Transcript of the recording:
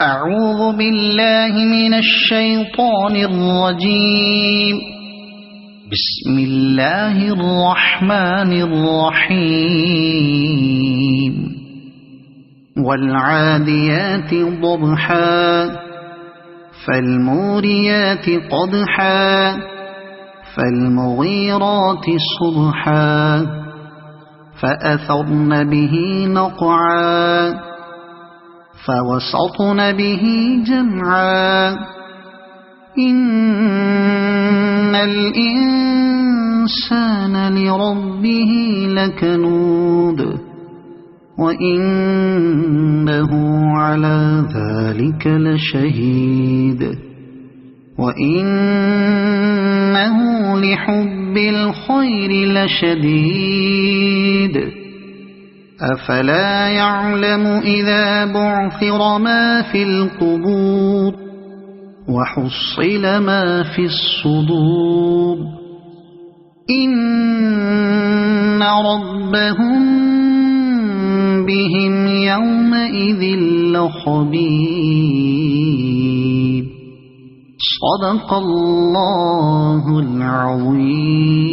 أعوذ بالله من الشيطان الرجيم. بسم الله الرحمن الرحيم. والعاديات ضبحا فالموريات قدحا فالمغيرات صبحا فأثرن به نقعا فوسطن به جمعا إن الإنسان لربه لكنود وإنه على ذلك لشهيد وإنه لحب الخير لشديد أفلا يعلم إذا بعثر ما في القبور وحصل ما في الصدور إن ربهم بهم يومئذ لخبير. صدق الله العظيم.